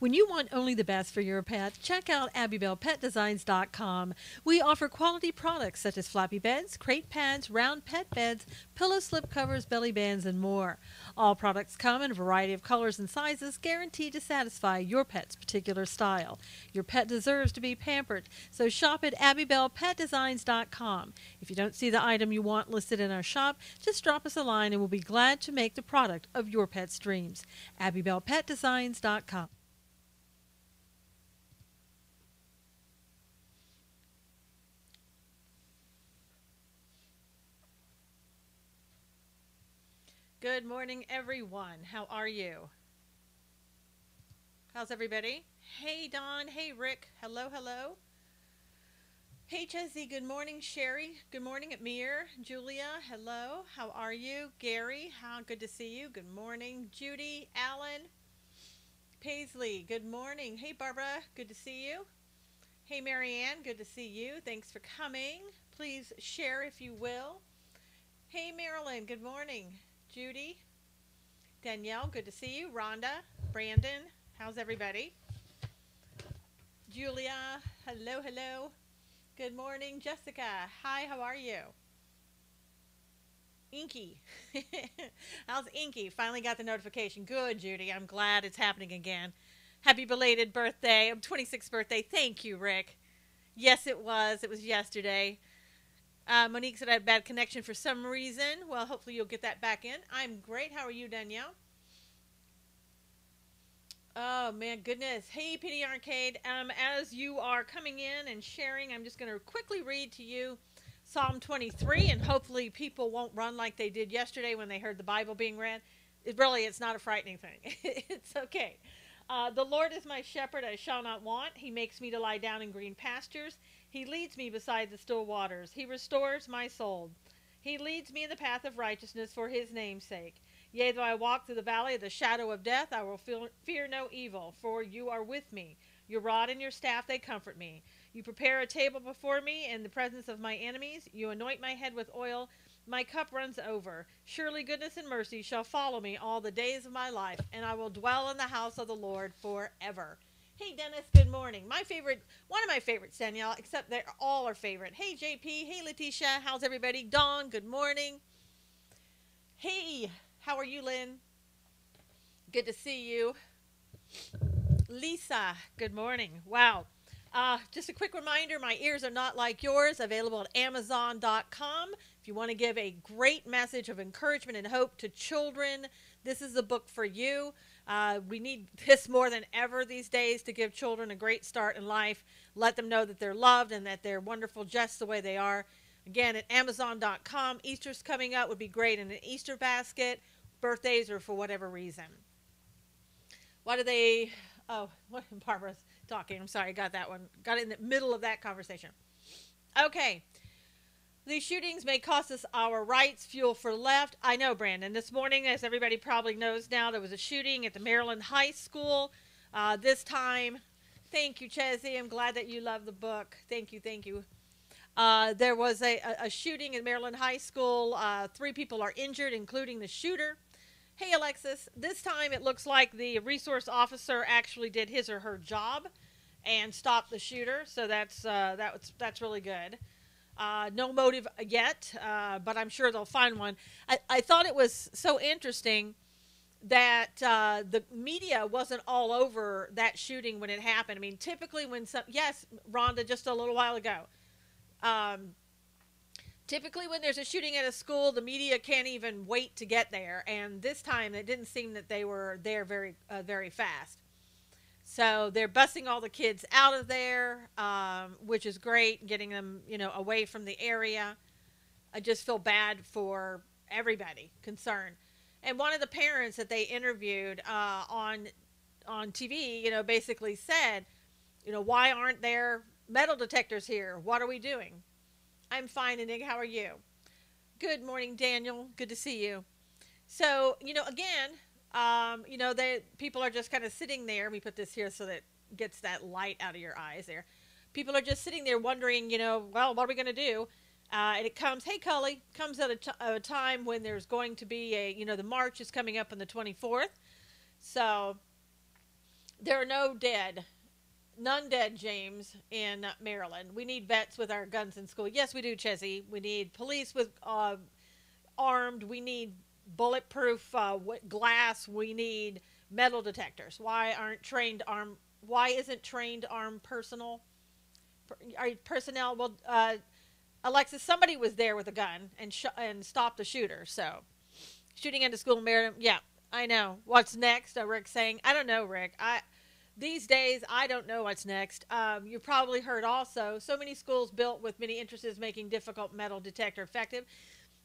When you want only the best for your pet, check out AbbybellPetDesigns.com. We offer quality products such as floppy beds, crate pads, round pet beds, pillow slip covers, belly bands, and more. All products come in a variety of colors and sizes, guaranteed to satisfy your pet's particular style. Your pet deserves to be pampered, so shop at AbbybellPetDesigns.com. If you don't see the item you want listed in our shop, just drop us a line and we'll be glad to make the product of your pet's dreams. AbbybellPetDesigns.com. Good morning, everyone. How are you? How's everybody? Hey, Don. Hey, Rick. Hello, hello. Hey, Chessie. Good morning, Sherry. Good morning, Amir. Julia. Hello. How are you? Gary. How good to see you. Good morning, Judy. Alan. Paisley. Good morning. Hey, Barbara. Good to see you. Hey, Marianne. Good to see you. Thanks for coming. Please share if you will. Hey, Marilyn. Good morning. Judy, Danielle, good to see you. Rhonda, Brandon, how's everybody? Julia, hello, hello. Good morning. Jessica, hi, how are you? Inky, how's Inky? Finally got the notification. Good, Judy, I'm glad it's happening again. Happy belated birthday, 26th birthday. Thank you, Rick. Yes, it was. It was yesterday. Monique said I had bad connection for some reason. Well, hopefully you'll get that back in. I'm great. How are you, Danielle? Oh, man, goodness. Hey, Penny Arcade. As you are coming in and sharing, I'm just going to quickly read to you Psalm 23, and hopefully people won't run like they did yesterday when they heard the Bible being read. It's not a frightening thing. It's okay. The Lord is my shepherd, I shall not want. He makes me to lie down in green pastures. He leads me beside the still waters. He restores my soul. He leads me in the path of righteousness for his name's sake. Yea, though I walk through the valley of the shadow of death, I will fear no evil, for you are with me. Your rod and your staff, they comfort me. You prepare a table before me in the presence of my enemies. You anoint my head with oil. My cup runs over. Surely goodness and mercy shall follow me all the days of my life, and I will dwell in the house of the Lord forever. Hey, Dennis, good morning. My favorite, one of my favorites, Danielle, except they're all our favorite. Hey, JP. Hey, Letitia. How's everybody? Dawn, good morning. Hey, how are you, Lynn? Good to see you. Lisa, good morning. Wow. Just a quick reminder, My Ears Are Not Like Yours, available at Amazon.com. If you want to give a great message of encouragement and hope to children, this is the book for you. We need this more than ever these days to give children a great start in life. Let them know that they're loved and that they're wonderful just the way they are. Again, at Amazon.com. Easter's coming up, would be great in an Easter basket. Birthdays or for whatever reason. What do they... Oh, what Barbara's talking. I'm sorry, got that one. Got it in the middle of that conversation. Okay. These shootings may cost us our rights, fuel for left. I know, Brandon. This morning, as everybody probably knows now, there was a shooting at the Maryland High School. This time, thank you, Chessie. I'm glad that you love the book. Thank you, thank you. There was a shooting at Maryland High School. 3 people are injured, including the shooter. Hey, Alexis. This time, it looks like the resource officer actually did his or her job and stopped the shooter. So that's really good. No motive yet, but I'm sure they'll find one. I thought it was so interesting that the media wasn't all over that shooting when it happened. I mean, typically yes, Rhonda, just a little while ago. Typically when there's a shooting at a school, the media can't even wait to get there. And this time it didn't seem that they were there very fast. So they're busing all the kids out of there, which is great, getting them, away from the area. I just feel bad for everybody concerned. And one of the parents that they interviewed on TV, basically said, why aren't there metal detectors here? What are we doing? I'm fine, and Nick, how are you? Good morning, Daniel. Good to see you. So, again, people are just kind of sitting there. Let me put this here so that it gets that light out of your eyes there. People are just sitting there wondering, well, what are we going to do? And it comes, hey, Cully, comes at a time when there's going to be the march is coming up on the 24th. So There are no dead, none dead, James, in Maryland. We need vets with our guns in school. Yes, we do, Chessie. We need police with armed. We need bulletproof glass. We need metal detectors. Why aren't trained armed? Why isn't trained armed personnel? Well, Alexis, somebody was there with a gun and stopped the shooter. So shooting into school in Maryland. Yeah, I know. What's next? Rick's saying, I don't know, Rick. These days, I don't know what's next. You probably heard also, so many schools built with many entrances making difficult metal detector effective.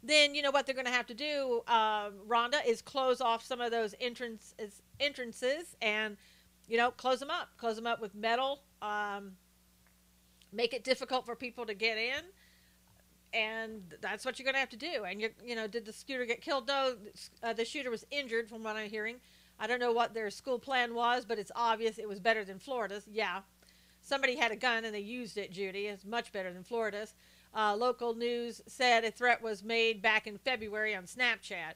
Then you know what they're going to have to do, Rhonda, is close off some of those entrances and, close them up with metal, make it difficult for people to get in. And that's what you're going to have to do. And did the shooter get killed? No, the shooter was injured, from what I'm hearing. I don't know what their school plan was, but it's obvious it was better than Florida's. Yeah, somebody had a gun and they used it. Judy, it's much better than Florida's. Local news said a threat was made back in February on Snapchat.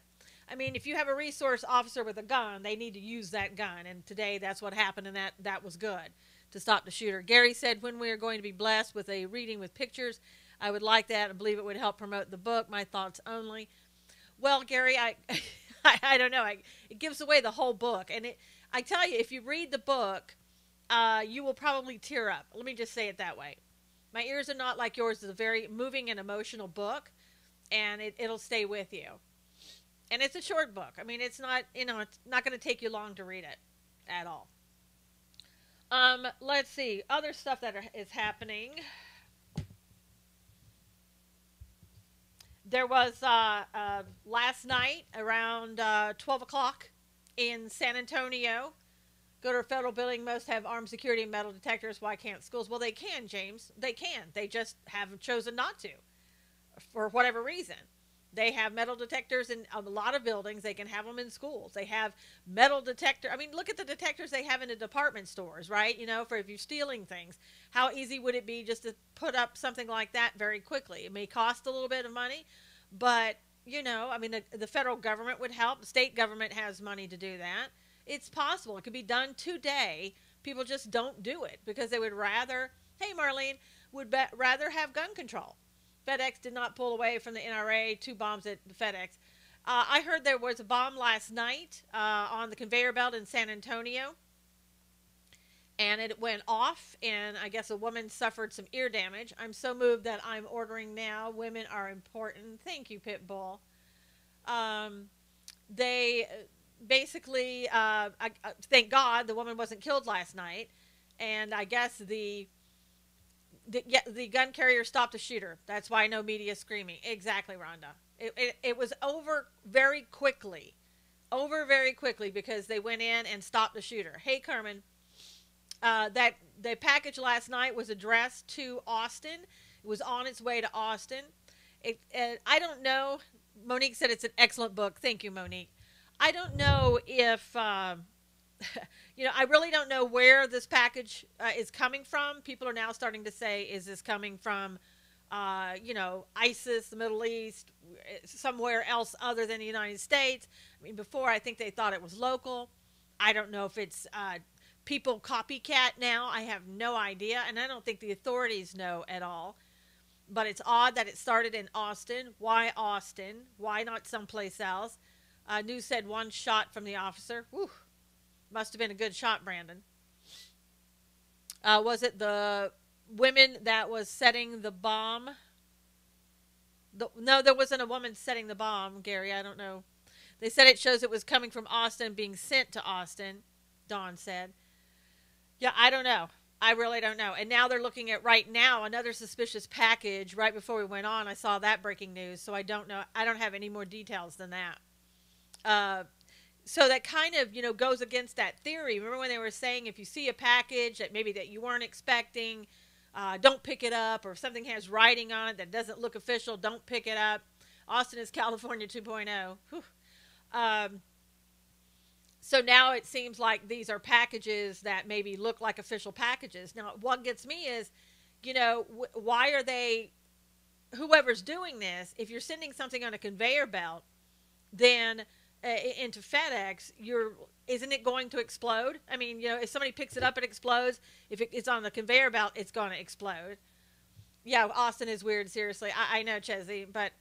I mean, if you have a resource officer with a gun, they need to use that gun. And today, that's what happened, and that was good to stop the shooter. Gary said, when we are going to be blessed with a reading with pictures, I would like that. I believe it would help promote the book. My thoughts only. Well, Gary, I don't know. It gives away the whole book. And I tell you, if you read the book, you will probably tear up. Let me just say it that way. My Ears Are Not Like Yours is a very moving and emotional book, and it'll stay with you. And it's a short book. I mean, it's not going to take you long to read it at all. Let's see. Other stuff that is happening. There was last night around 12 o'clock in San Antonio. Go to a federal building, must have armed security and metal detectors. Why can't schools? Well, they can, James. They can. They just have chosen not to for whatever reason. They have metal detectors in a lot of buildings. They can have them in schools. They have metal detector. I mean, look at the detectors they have in the department stores, right? For if you're stealing things. How easy would it be just to put up something like that very quickly? It may cost a little bit of money, but, I mean, the federal government would help. The state government has money to do that. It's possible. It could be done today. People just don't do it because they would rather, hey, Marlene, rather have gun control. FedEx did not pull away from the NRA. 2 bombs at FedEx. I heard there was a bomb last night on the conveyor belt in San Antonio. And it went off, and I guess a woman suffered some ear damage. I'm so moved that I'm ordering now. Women are important. Thank you, Pitbull. They basically, thank God, the woman wasn't killed last night. And I guess the gun carrier stopped the shooter. That's why no media is screaming. Exactly, Rhonda. It was over very quickly. Because they went in and stopped the shooter. Hey, Carmen. That the package last night was addressed to Austin. It was on its way to Austin. I don't know. Monique said it's an excellent book. Thank you, Monique. I don't know if, I really don't know where this package is coming from. People are now starting to say, is this coming from, ISIS, the Middle East, somewhere else other than the United States? I mean, before I think they thought it was local. I don't know if it's people copycat now. I have no idea, and I don't think the authorities know at all. But it's odd that it started in Austin. Why Austin? Why not someplace else? News said 1 shot from the officer. Whew. Must have been a good shot, Brandon. Was it the women that was setting the bomb? No, there wasn't a woman setting the bomb, Gary. I don't know. They said it shows it was coming from Austin, being sent to Austin, Dawn said. Yeah, I don't know. I really don't know. And now they're looking at right now another suspicious package. Right before we went on, I saw that breaking news. So I don't know. I don't have any more details than that. So that kind of, goes against that theory. Remember when they were saying if you see a package that maybe that you weren't expecting, don't pick it up, or if something has writing on it that doesn't look official, don't pick it up. Austin is California 2.0. So now it seems like these are packages that maybe look like official packages. Now, what gets me is, why are they, whoever's doing this, if you're sending something on a conveyor belt, then into FedEx, isn't it going to explode? I mean, if somebody picks it up, it explodes. If it's on the conveyor belt, it's going to explode. Yeah, Austin is weird. Seriously, I know, Chesney, but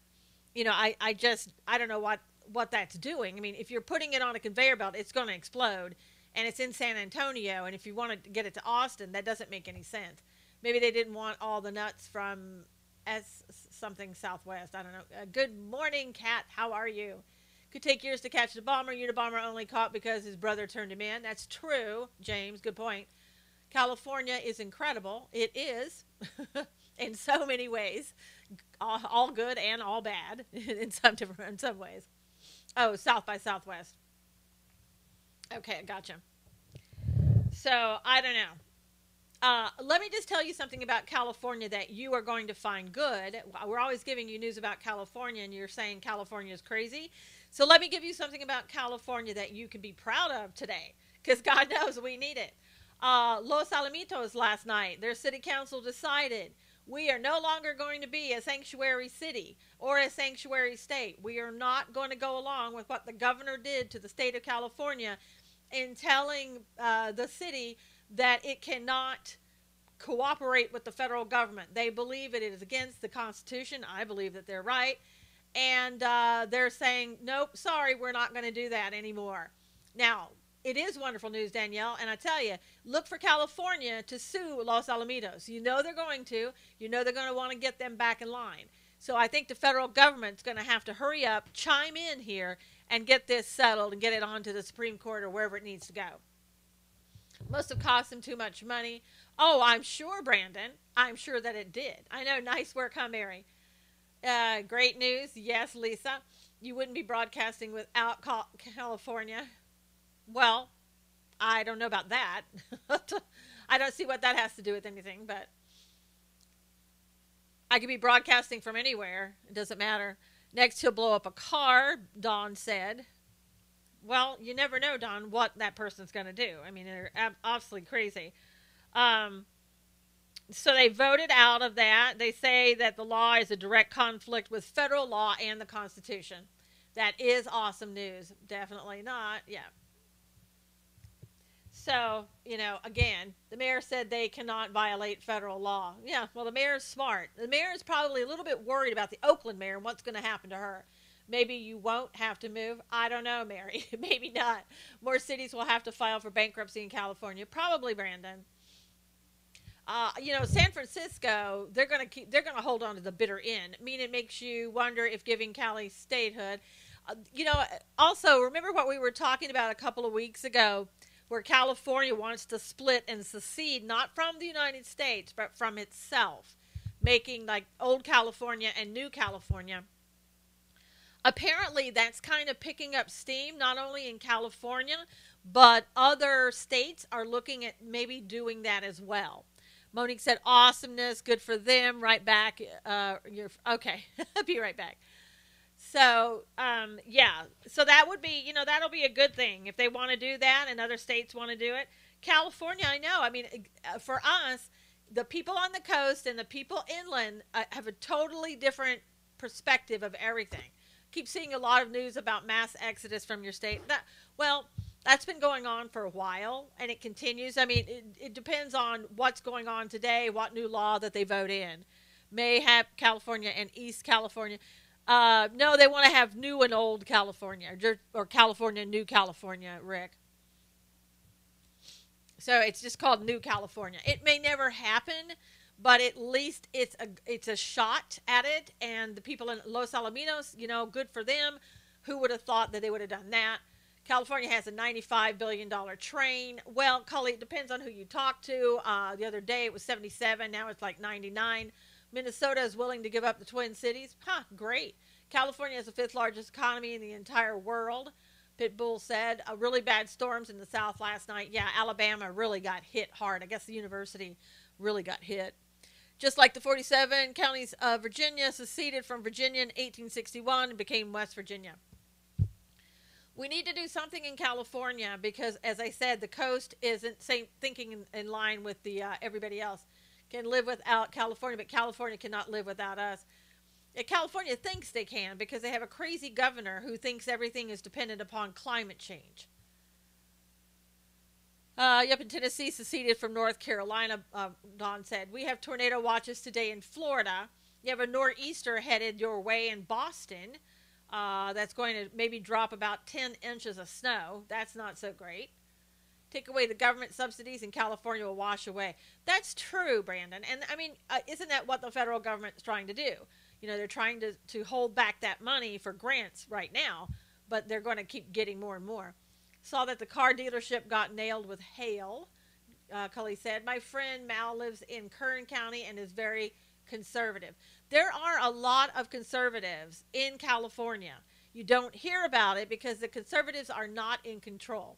I don't know what that's doing. I mean, if you're putting it on a conveyor belt, it's going to explode, and it's in San Antonio. And if you want to get it to Austin, that doesn't make any sense. Maybe they didn't want all the nuts from S something Southwest. I don't know. Good morning, Kat. How are you? Could take years to catch the bomber. Unabomber only caught because his brother turned him in. That's true, James. Good point. California is incredible. It is in so many ways, all good and all bad in some ways. Oh, South by Southwest. Okay, gotcha. So I don't know. Let me just tell you something about California that you are going to find good. We're always giving you news about California, and you're saying California is crazy. So let me give you something about California that you can be proud of today, because God knows we need it. Los Alamitos last night, their city council decided we are no longer going to be a sanctuary city or a sanctuary state. We are not going to go along with what the governor did to the state of California in telling the city that it cannot cooperate with the federal government. They believe it is against the Constitution. I believe that they're right. And they're saying, nope, sorry, we're not going to do that anymore. Now, it is wonderful news, Danielle. And I tell you, look for California to sue Los Alamitos. You know they're going to. You know they're going to want to get them back in line. So I think the federal government's going to have to hurry up, chime in here, and get this settled and get it on to the Supreme Court or wherever it needs to go. Must have cost them too much money. Oh, I'm sure, Brandon. I'm sure that it did. I know. Nice work, huh, Mary? Great news. Yes, Lisa. You wouldn't be broadcasting without California. Well, I don't know about that. I don't see what that has to do with anything, but I could be broadcasting from anywhere. It doesn't matter. Next, he'll blow up a car, Dawn said. Well, you never know, Don, what that person's going to do. I mean, they're obviously crazy. So they voted out of that. They say that the law is a direct conflict with federal law and the Constitution. That is awesome news. Definitely not. Yeah. So, again, the mayor said they cannot violate federal law. Yeah, well, the mayor's smart. The mayor is probably a little bit worried about the Oakland mayor and what's going to happen to her. Maybe you won't have to move. I don't know, Mary. Maybe not. More cities will have to file for bankruptcy in California. Probably, Brandon. San Francisco, they're going to hold on to the bitter end. I mean, it makes you wonder if giving Cali statehood. Also, remember what we were talking about a couple of weeks ago, where California wants to split and secede, not from the United States, but from itself, making like old California and new California. Apparently, that's kind of picking up steam, not only in California, but other states are looking at maybe doing that as well. Monique said, awesomeness, good for them. Right back. You're okay. Be right back. So, yeah. So that would be, that'll be a good thing if they want to do that and other states want to do it. California, I know. I mean, for us, the people on the coast and the people inland have a totally different perspective of everything. Keep seeing a lot of news about mass exodus from your state. That's been going on for a while, and it continues. I mean, it depends on what's going on today, what new law that they vote in. May have California and East California. No, they want to have new and old California, or California and New California, Rick. So it's just called New California. It may never happen, but at least it's a shot at it. And the people in Los Alamitos, good for them. Who would have thought that they would have done that? California has a $95 billion train. Well, Cully, it depends on who you talk to. The other day it was 77. Now it's like 99. Minnesota is willing to give up the Twin Cities. Great. California has the 5th largest economy in the entire world. Pitbull said, really bad storms in the south last night. Yeah, Alabama really got hit hard. I guess the university really got hit. Just like the 47 counties of Virginia seceded from Virginia in 1861 and became West Virginia. We need to do something in California because, as I said, the coast isn't thinking in line with the everybody else. Can live without California, but California cannot live without us. California thinks they can because they have a crazy governor who thinks everything is dependent upon climate change. Yep, in Tennessee, seceded from North Carolina, Don said. We have tornado watches today in Florida. You have a nor'easter headed your way in Boston. That's going to maybe drop about 10 inches of snow. That's not so great. Take away the government subsidies and California will wash away. That's true, Brandon. And I mean, isn't that what the federal government is trying to do? You know, they're trying to hold back that money for grants right now, but they're going to keep getting more and more. Saw that the car dealership got nailed with hail. Cully said, my friend Mal lives in Kern County and is very conservative. There are a lot of conservatives in California. You don't hear about it because the conservatives are not in control.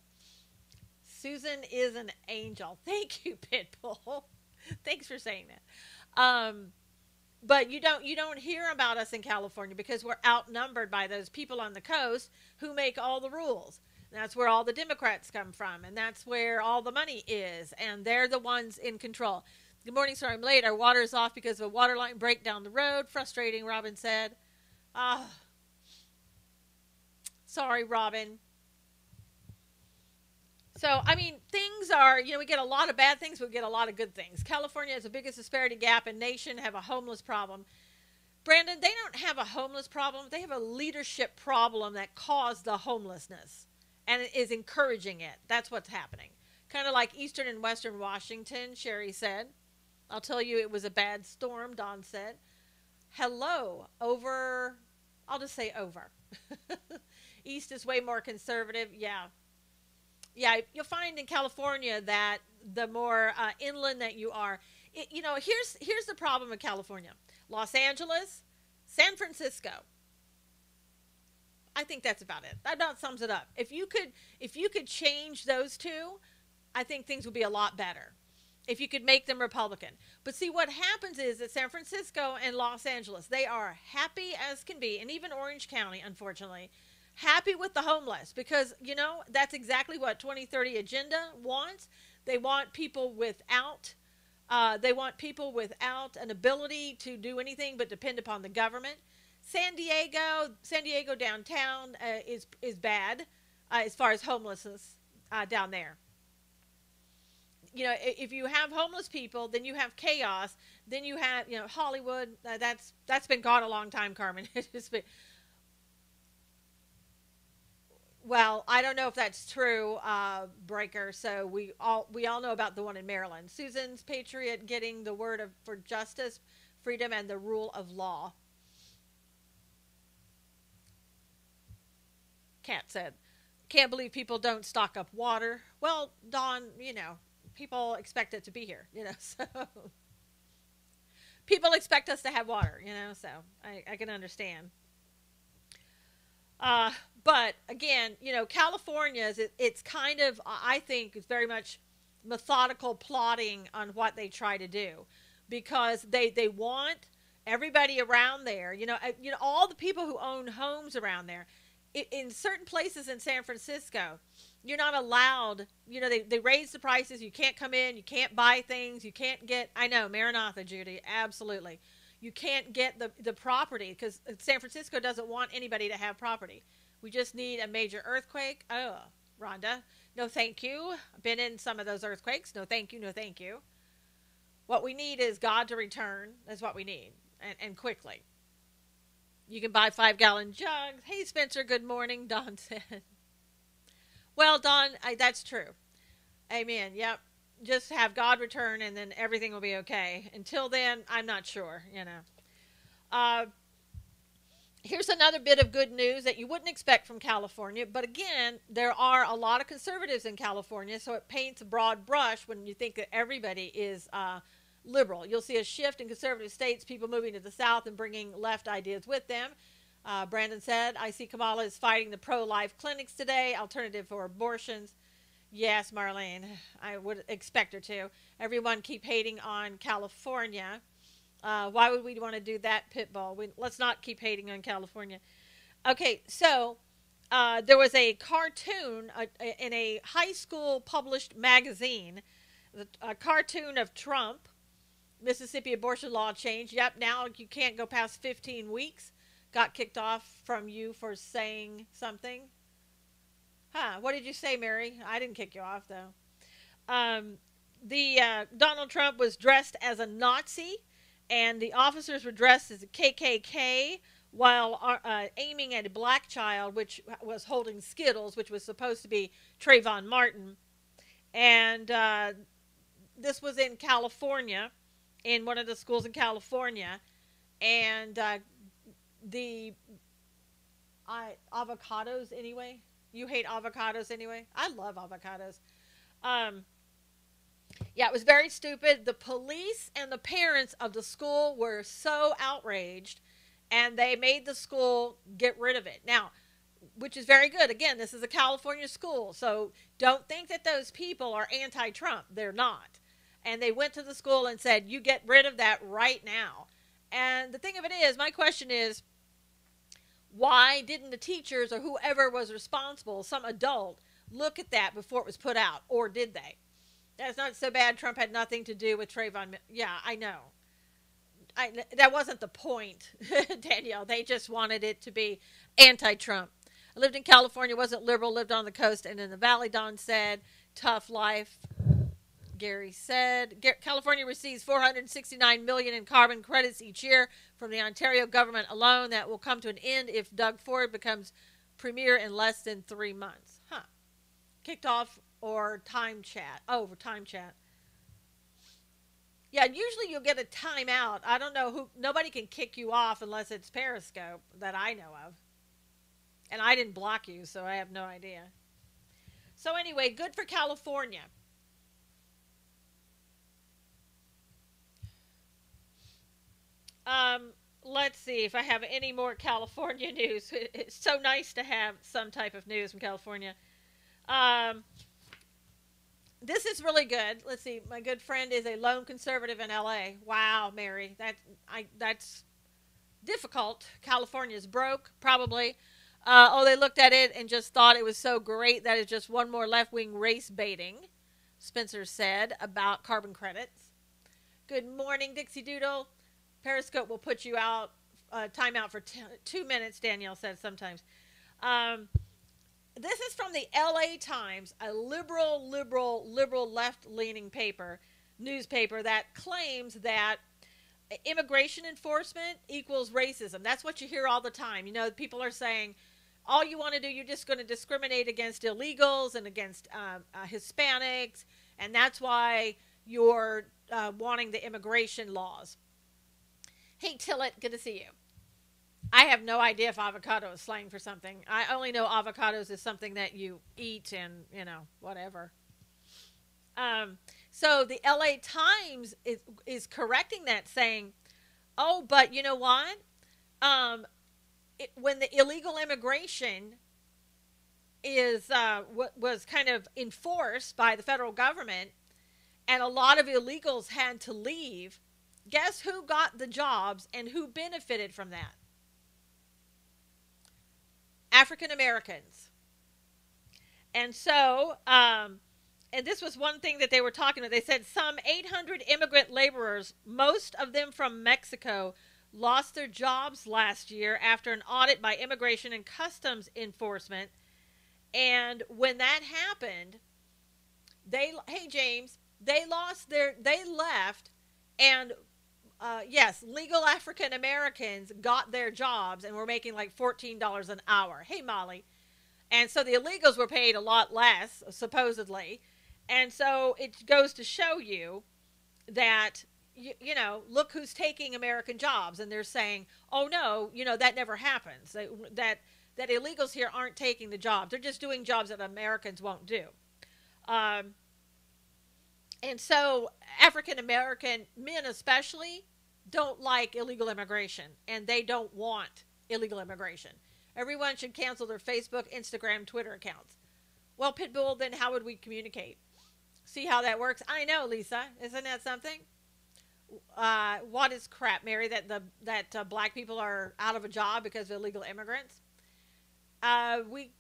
Susan is an angel. Thank you, Pitbull. Thanks for saying that. But you don't hear about us in California because we're outnumbered by those people on the coast who make all the rules. That's where all the Democrats come from, and that's where all the money is, and they're the ones in control. Good morning, sorry I'm late. Our water is off because of a water line break down the road. Frustrating, Robin said. Sorry, Robin. So, I mean, things are, we get a lot of bad things, we get a lot of good things. California has the biggest disparity gap in nation, have a homeless problem. Brandon, they don't have a homeless problem. They have a leadership problem that caused the homelessness and is encouraging it. That's what's happening. Kind of like Eastern and Western Washington, Sherry said. I'll tell you it was a bad storm, Don said. Hello, over, I'll just say over. East is way more conservative, yeah. Yeah, you'll find in California that the more inland that you are, here's the problem with California. Los Angeles, San Francisco. I think that's about it. That about sums it up. If you could change those two, I think things would be a lot better. If you could make them Republican. But see, what happens is that San Francisco and Los Angeles, they are happy as can be, and even Orange County, unfortunately, happy with the homeless because, that's exactly what 2030 Agenda wants. They want people without an ability to do anything but depend upon the government. San Diego downtown is bad as far as homelessness down there. If you have homeless people, then you have chaos. Then you have, Hollywood. That's been gone a long time, Carmen. It's been, well, I don't know if that's true, Breaker. So we all know about the one in Maryland. Susan's patriot getting the word for justice, freedom, and the rule of law. Kat said, can't believe people don't stock up water. Well, Dawn, people expect it to be here, so people expect us to have water, so I can understand. But again, California's, it's kind of, I think it's very much methodical plotting on what they try to do because they want everybody around there, all the people who own homes around there. In certain places in San Francisco, you're not allowed, they raise the prices. You can't come in. You can't buy things. You can't get, I know, Maranatha, Judy, absolutely. You can't get the property because San Francisco doesn't want anybody to have property. We just need a major earthquake. Oh, Rhonda, no thank you. I've been in some of those earthquakes. No thank you, no thank you. What we need is God to return. That's what we need, and quickly. You can buy 5-gallon jugs. Hey, Spencer, good morning, Don said. Well, Don, that's true. Amen. Yep. Just have God return and then everything will be okay. Until then, I'm not sure, Here's another bit of good news that you wouldn't expect from California. But again, there are a lot of conservatives in California, so it paints a broad brush when you think that everybody is liberal. You'll see a shift in conservative states, people moving to the south and bringing left ideas with them. Brandon said, I see Kamala is fighting the pro-life clinics today, alternative for abortions. Yes, Marlene, I would expect her to. Everyone keep hating on California. Why would we want to do that, Pitbull? Let's not keep hating on California. Okay, so there was a cartoon in a high school published magazine, a cartoon of Trump. Mississippi abortion law changed. Yep, now you can't go past 15 weeks. Got kicked off from you for saying something. Huh, what did you say, Mary? I didn't kick you off, though. Um, the Donald Trump was dressed as a Nazi, and the officers were dressed as a KKK while aiming at a black child, which was holding Skittles, which was supposed to be Trayvon Martin. And this was in California, in one of the schools in California. And the avocados anyway. You hate avocados anyway. I love avocados. Um, yeah, it was very stupid. The police and the parents of the school were so outraged, and they made the school get rid of it. Now, which is very good. Again, this is a California school, so don't think that those people are anti-Trump. They're not. And they went to the school and said, "You get rid of that right now." And the thing of it is, my question is, why didn't the teachers or whoever was responsible, some adult, look at that before it was put out? Or did they? That's not so bad. Trump had nothing to do with Trayvon. Yeah, I know. That wasn't the point, Danielle. They just wanted it to be anti-Trump. I lived in California, wasn't liberal, lived on the coast and in the valley, Don said. Tough life, Gary said. California receives $469 million in carbon credits each year from the Ontario government alone. That will come to an end if Doug Ford becomes premier in less than 3 months. Huh. Kicked off or time chat. Oh, time chat. Yeah, usually you'll get a timeout. I don't know who. Nobody can kick you off unless it's Periscope that I know of. And I didn't block you, so I have no idea. So anyway, good for California. Let's see if I have any more California news. It's so nice to have some type of news from California. Um, this is really good. Let's see. My good friend is a lone conservative in LA. Wow, Mary, that's difficult. California's broke, probably. They looked at it and just thought it was so great that it's just one more left-wing race baiting, Spencer said about carbon credits. Good morning, Dixie Doodle. Periscope will put you out, time out for 2 minutes, Danielle said sometimes. This is from the LA Times, a liberal, left-leaning newspaper that claims that immigration enforcement equals racism. That's what you hear all the time. You know, people are saying, all you want to do, you're just going to discriminate against illegals and against Hispanics, and that's why you're wanting the immigration laws. Hey, Tillett, good to see you. I have no idea if avocado is slang for something. I only know avocados is something that you eat and, whatever. So the LA Times is correcting that, saying, oh, but you know what? When the illegal immigration was kind of enforced by the federal government and a lot of illegals had to leave, guess who got the jobs and who benefited from that? African Americans. And so, and this was one thing that they were talking about. They said some 800 immigrant laborers, most of them from Mexico, lost their jobs last year after an audit by Immigration and Customs Enforcement. And when that happened, hey James, they left, and yes, legal African Americans got their jobs and were making like $14 an hour. Hey, Molly. And so the illegals were paid a lot less, supposedly. And so it goes to show you that, look who's taking American jobs. And they're saying, oh, no, that never happens. That illegals here aren't taking the jobs. They're just doing jobs that Americans won't do. And so African American men especially don't like illegal immigration, and they don't want illegal immigration. Everyone should cancel their Facebook, Instagram, Twitter accounts. Well, Pitbull, then how would we communicate? See how that works? I know, Lisa. Isn't that something? What is crap, Mary, that black people are out of a job because of illegal immigrants?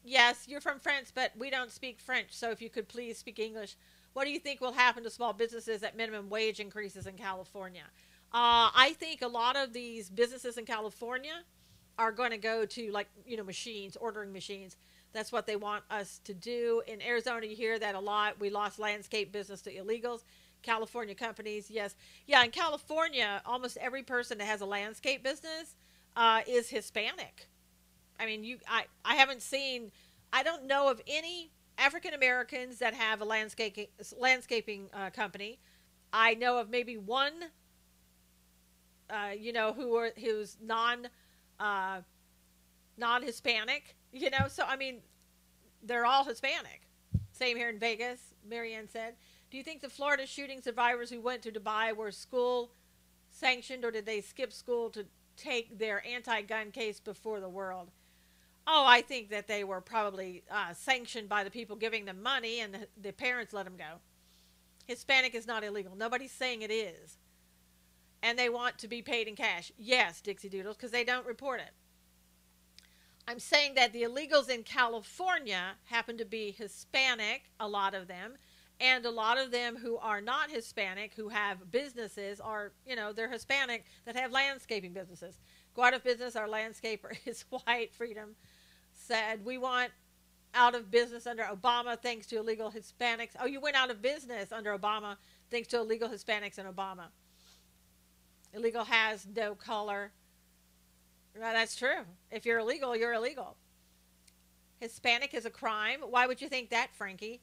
Yes, you're from France, but we don't speak French, so if you could please speak English. What do you think will happen to small businesses at minimum wage increases in California? I think a lot of these businesses in California are going to go to, like, machines, ordering machines. That's what they want us to do. In Arizona, you hear that a lot. We lost landscape business to illegals. California companies, yes. Yeah, in California, almost every person that has a landscape business is Hispanic. I mean, I haven't seen, I don't know of any African Americans that have a landscaping company. I know of maybe one, who's uh, non Hispanic. So I mean, they're all Hispanic. Same here in Vegas. Marianne said, "Do you think the Florida shooting survivors who went to Dubai were school sanctioned, or did they skip school to take their anti-gun case before the world?" Oh, I think that they were probably sanctioned by the people giving them money, and the parents let them go. Hispanic is not illegal. Nobody's saying it is. And they want to be paid in cash. Yes, Dixie Doodles, because they don't report it. I'm saying that the illegals in California happen to be Hispanic, a lot of them, and a lot of them who are not Hispanic, who have businesses, are, they're Hispanic that have landscaping businesses. Go out of business, our landscaper is white. Freedom said, we want out of business under Obama thanks to illegal Hispanics. Oh, you went out of business under Obama thanks to illegal Hispanics and Obama. Illegal has no color. Well, that's true. If you're illegal, you're illegal. Hispanic is a crime. Why would you think that, Frankie?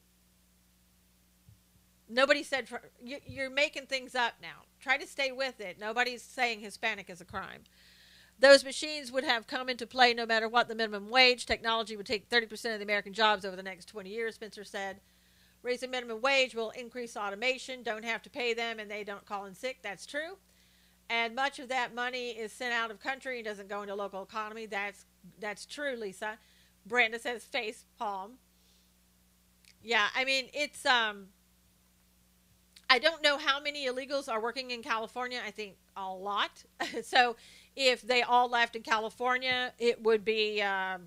Nobody said, you're making things up now. Try to stay with it. Nobody's saying Hispanic is a crime. Those machines would have come into play no matter what the minimum wage. Technology would take 30% of the American jobs over the next 20 years, Spencer said. Raising minimum wage will increase automation. Don't have to pay them, and they don't call in sick. That's true. And much of that money is sent out of country and doesn't go into local economy. That's true, Lisa. Brenda says face palm. Yeah, I mean, it's I don't know how many illegals are working in California. I think a lot. So if they all left in California, it would be, there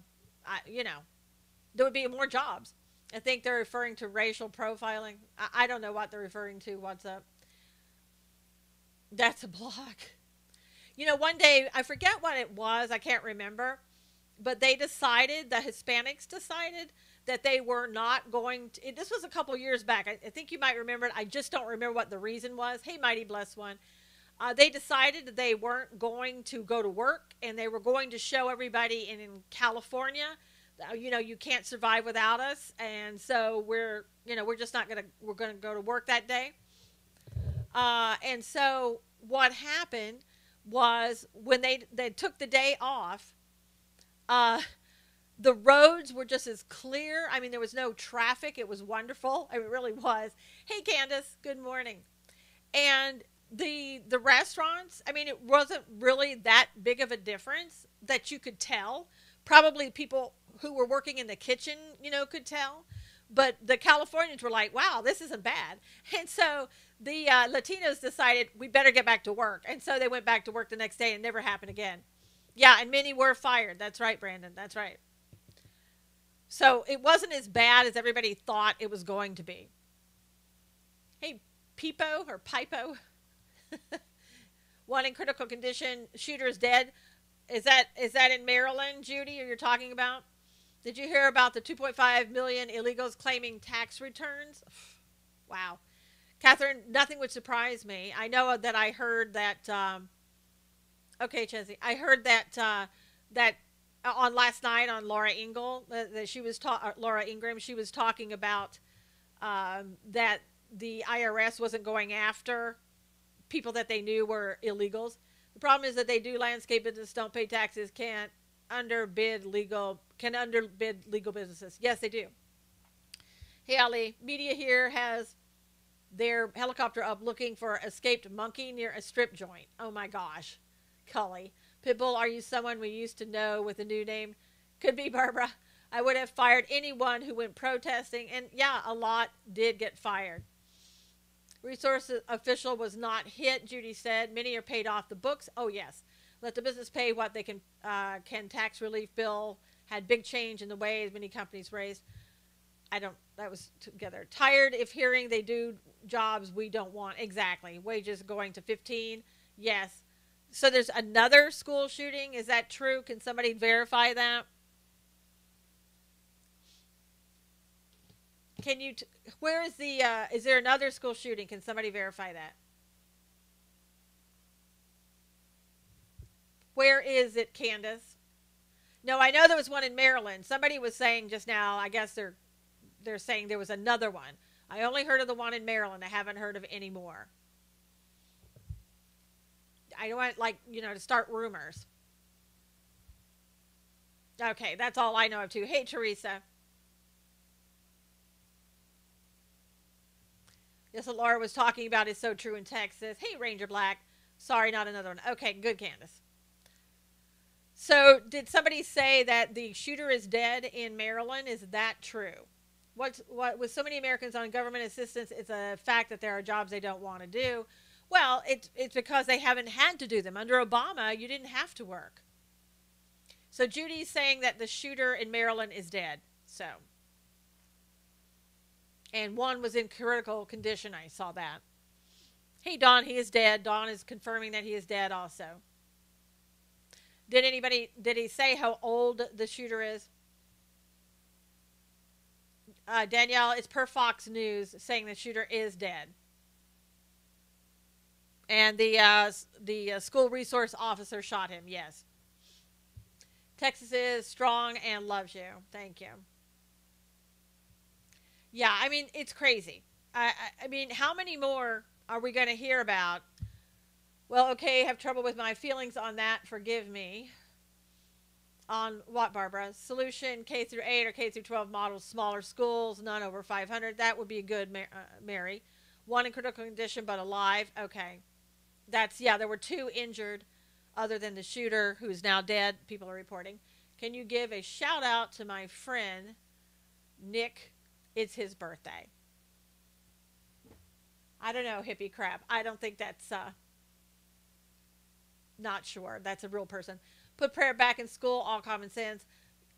would be more jobs. I think they're referring to racial profiling. I don't know what they're referring to. What's up? That's a block. One day, I forget what it was. I can't remember. But the Hispanics decided that they were not going to. This was a couple years back. I think you might remember it. I just don't remember what the reason was. Hey, mighty blessed one. They decided that they weren't going to go to work, and they were going to show everybody in California, you can't survive without us. And so we're just not going to, we're going to go to work that day. And so what happened was when they took the day off, the roads were just as clear. I mean, there was no traffic. It was wonderful. I mean, it really was. Hey, Candace, good morning. And the restaurants, I mean, it wasn't really that big of a difference that you could tell. Probably people who were working in the kitchen, could tell. But the Californians were like, wow, this isn't bad. And so the Latinos decided we better get back to work. And so they went back to work the next day and it never happened again. Yeah, and many were fired. That's right, Brandon. That's right. So it wasn't as bad as everybody thought it was going to be. Hey, Pipo or Pipo. One in critical condition. Shooter is dead. Is that in Maryland, Judy, or you're talking about? Did you hear about the 2.5 million illegals claiming tax returns? Wow. Catherine, nothing would surprise me. I know that I heard that, okay, Chesney, I heard that, that on last night on Laura Ingle, that she was Laura Ingraham, she was talking about that the IRS wasn't going after people that they knew were illegals. The problem is that they do landscape business, don't pay taxes, can underbid legal businesses. Yes, they do. Hey, Ali, media here has their helicopter up looking for escaped monkey near a strip joint. Oh my gosh. Cully. Pitbull, are you someone we used to know with a new name? Could be Barbara. I would have fired anyone who went protesting. And yeah, a lot did get fired. Resource official was not hit, Judy said. Many are paid off the books. Oh, yes. Let the business pay what they can tax relief bill had big change in the ways many companies raised. That was together. Tired if hearing they do jobs we don't want. Exactly. Wages going to 15. Yes. So there's another school shooting. Is that true? Can somebody verify that? Can you? Where is the? Is there another school shooting? Can somebody verify that? Where is it, Candace? No, I know there was one in Maryland. Somebody was saying just now. I guess they're saying there was another one. I only heard of the one in Maryland. I haven't heard of any more. I don't want to start rumors. Okay, that's all I know of too. Hey, Teresa. Yes, what Laura was talking about is so true in Texas. Hey, Ranger Black. Sorry, not another one. Okay, good, Candace. So, did somebody say that the shooter is dead in Maryland? Is that true? What with so many Americans on government assistance, it's a fact that there are jobs they don't want to do. Well, it's because they haven't had to do them. Under Obama, you didn't have to work. So Judy's saying that the shooter in Maryland is dead. So, and one was in critical condition. I saw that. Hey, Don, he is dead. Don is confirming that he is dead also. Did he say how old the shooter is? Danielle, it's per Fox News saying the shooter is dead. And the school resource officer shot him, yes. Texas is strong and loves you. Thank you. Yeah, I mean, it's crazy. I mean, how many more are we going to hear about? Well, okay, have trouble with my feelings on that. Forgive me. On what, Barbara? Solution K through 8 or K through 12 models, smaller schools, none over 500. That would be a good, Mary. One in critical condition but alive. Okay. Yeah, there were two injured other than the shooter who's now dead. People are reporting. Can you give a shout out to my friend, Nick? It's his birthday. I don't know, hippie crap. I don't think that's, not sure. That's a real person. Put prayer back in school, all common sense.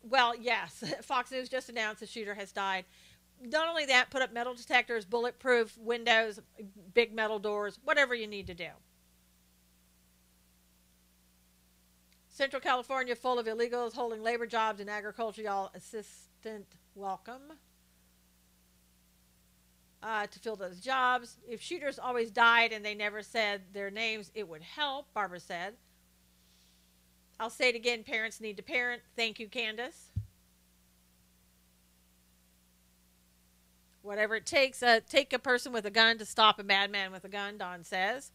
Well, yes. Fox News just announced the shooter has died. Not only that, put up metal detectors, bulletproof windows, big metal doors, whatever you need to do. Central California full of illegals holding labor jobs in agriculture. Y'all assistant welcome to fill those jobs. If shooters always died and they never said their names, it would help, Barbara said. I'll say it again, parents need to parent. Thank you, Candace. Whatever it takes, take a person with a gun to stop a madman with a gun, Don says.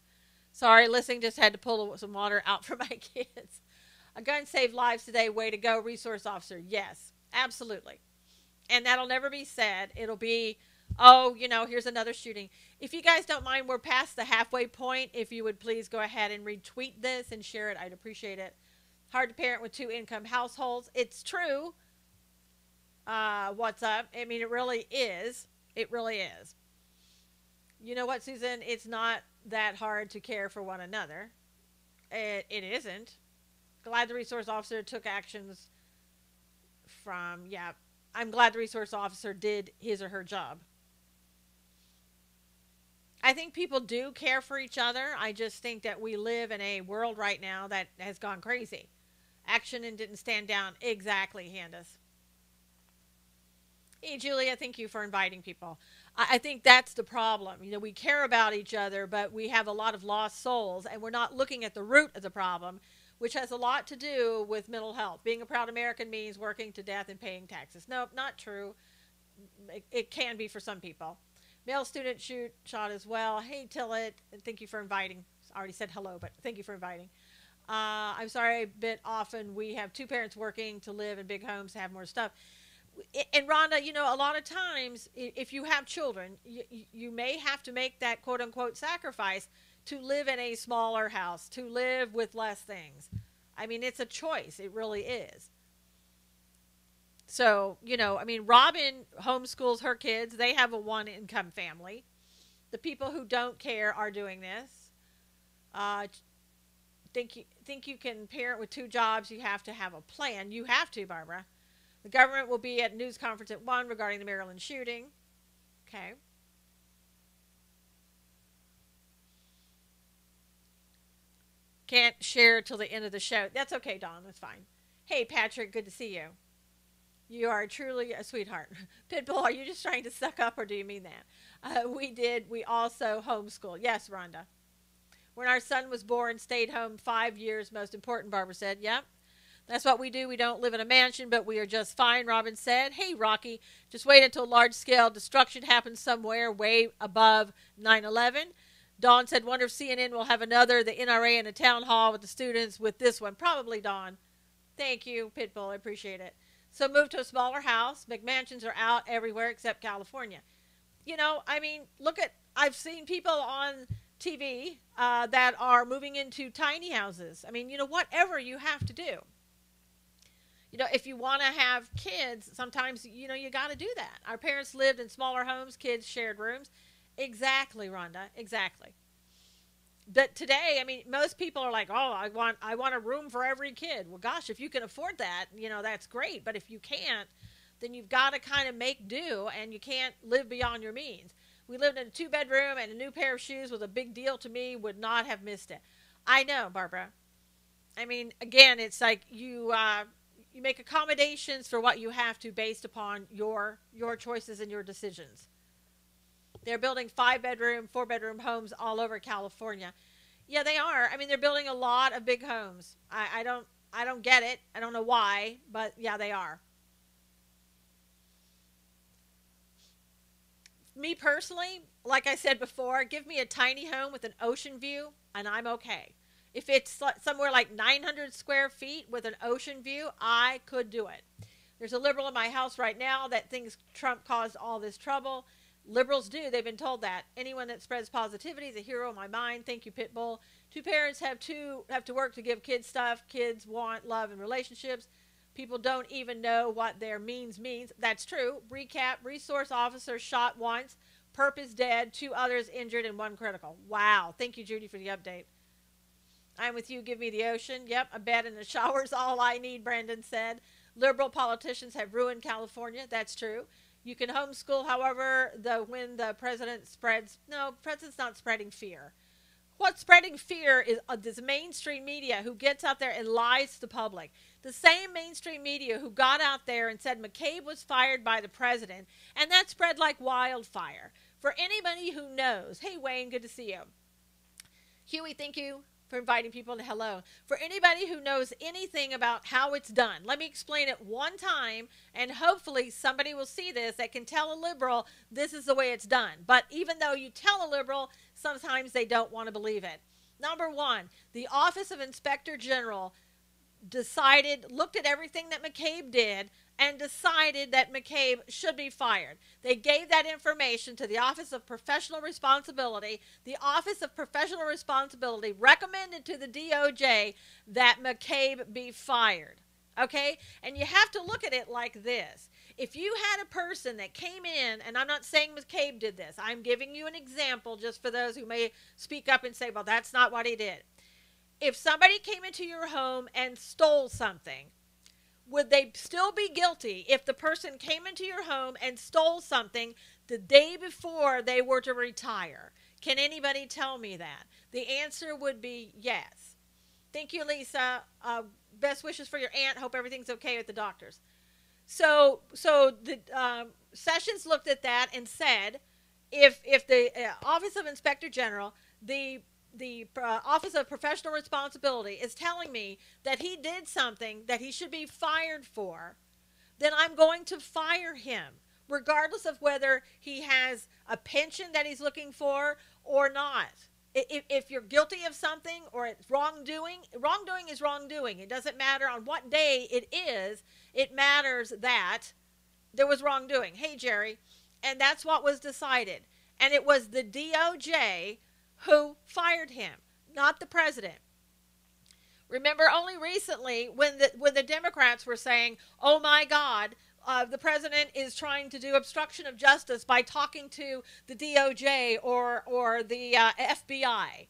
Sorry, listening, just had to pull some water out for my kids. A gun saved lives today. Way to go, resource officer. Yes, absolutely. And that'll never be said. It'll be, oh, here's another shooting. If you guys don't mind, we're past the halfway point. If you would please go ahead and retweet this and share it, I'd appreciate it. Hard to parent with two income households. It's true. What's up? I mean, it really is. It really is. You know what, Susan? It's not that hard to care for one another. It isn't. Glad the resource officer took actions from, yeah, I'm glad the resource officer did his or her job. I think people do care for each other. I just think that we live in a world right now that has gone crazy. Action and didn't stand down. Exactly, Candace. Hey, Julia, thank you for inviting people. I think that's the problem. We care about each other, but we have a lot of lost souls, and we're not looking at the root of the problem, which has a lot to do with mental health. Being a proud American means working to death and paying taxes. Nope, not true. It can be for some people. Male student shot as well. Hey, Tillet, thank you for inviting. I already said hello, but thank you for inviting. I'm sorry, a bit often we have two parents working to live in big homes to have more stuff. And Rhonda, a lot of times, if you have children, you may have to make that quote-unquote sacrifice to live in a smaller house, to live with less things. I mean, it's a choice. It really is. So, Robin homeschools her kids. They have a one-income family. The people who don't care are doing this. Think you can parent with two jobs? You have to have a plan. You have to, Barbara. The government will be at a news conference at 1 regarding the Maryland shooting. Okay. Can't share till the end of the show. That's okay, Dawn. That's fine. Hey, Patrick. Good to see you. You are truly a sweetheart. Pitbull, are you just trying to suck up or do you mean that? We did. We also homeschool. Yes, Rhonda. When our son was born, stayed home 5 years. Most important, Barbara said. Yep. That's what we do. We don't live in a mansion, but we are just fine, Robin said. Hey, Rocky, just wait until large-scale destruction happens somewhere way above 9/11. Dawn said, wonder if CNN will have another, the NRA in a town hall with the students with this one. Probably, Dawn. Thank you, Pitbull. I appreciate it. So move to a smaller house. McMansions are out everywhere except California. You know, I mean, I've seen people on TV that are moving into tiny houses. I mean, you know, whatever you have to do. You know, if you want to have kids, sometimes, you know, you got to do that. Our parents lived in smaller homes, kids shared rooms. Exactly, Rhonda, exactly. But today, I mean, most people are like, oh, I want a room for every kid. Well, gosh, if you can afford that, you know, that's great. But if you can't, then you've got to kind of make do, and you can't live beyond your means. We lived in a 2-bedroom, and a new pair of shoes was a big deal to me, would not have missed it. I know, Barbara. I mean, again, it's like you make accommodations for what you have to based upon your choices and your decisions. They're building 5-bedroom, 4-bedroom homes all over California. Yeah, they are. I mean, they're building a lot of big homes. I don't get it. I don't know why, but yeah, they are. Me personally, like I said before, give me a tiny home with an ocean view and I'm okay. If it's somewhere like 900 square feet with an ocean view, I could do it. There's a liberal in my house right now that thinks Trump caused all this trouble. Liberals do. They've been told that. Anyone that spreads positivity is a hero in my mind. Thank you, Pitbull. Two parents have to work to give kids stuff. Kids want love and relationships. People don't even know what their means. That's true. Recap, resource officer shot once. Perp is dead. 2 others injured and 1 critical. Wow. Thank you, Judy, for the update. I'm with you. Give me the ocean. Yep, a bed and a shower is all I need, Brandon said. Liberal politicians have ruined California. That's true. You can homeschool, however, when the president spreads... No, president's not spreading fear. What's spreading fear is this mainstream media who gets out there and lies to the public. The same mainstream media who got out there and said McCabe was fired by the president, and that spread like wildfire. For anybody who knows... Hey, Wayne, good to see you. Huey, thank you for inviting people to hello. For anybody who knows anything about how it's done, let me explain it one time, and hopefully somebody will see this that can tell a liberal this is the way it's done. But even though you tell a liberal, sometimes they don't want to believe it. Number 1, the Office of Inspector General looked at everything that McCabe did and decided that McCabe should be fired. They gave that information to the Office of Professional Responsibility. The Office of Professional Responsibility recommended to the DOJ that McCabe be fired. Okay? And you have to look at it like this. If you had a person that came in, and I'm not saying McCabe did this, I'm giving you an example just for those who may speak up and say, well, that's not what he did. If somebody came into your home and stole something, would they still be guilty if the person came into your home and stole something the day before they were to retire? Can anybody tell me that? The answer would be yes. Thank you, Lisa. Best wishes for your aunt. Hope everything's okay with the doctors. So the Sessions looked at that and said, if the Office of Inspector General, the Office of Professional Responsibility is telling me that he did something that he should be fired for, then I'm going to fire him, regardless of whether he has a pension that he's looking for or not. If you're guilty of something or it's wrongdoing is wrongdoing. It doesn't matter on what day it is. It matters that there was wrongdoing. Hey, Jerry. And that's what was decided. And it was the DOJ who fired him, not the president. Remember, only recently when the Democrats were saying, oh my God, the president is trying to do obstruction of justice by talking to the DOJ or the FBI.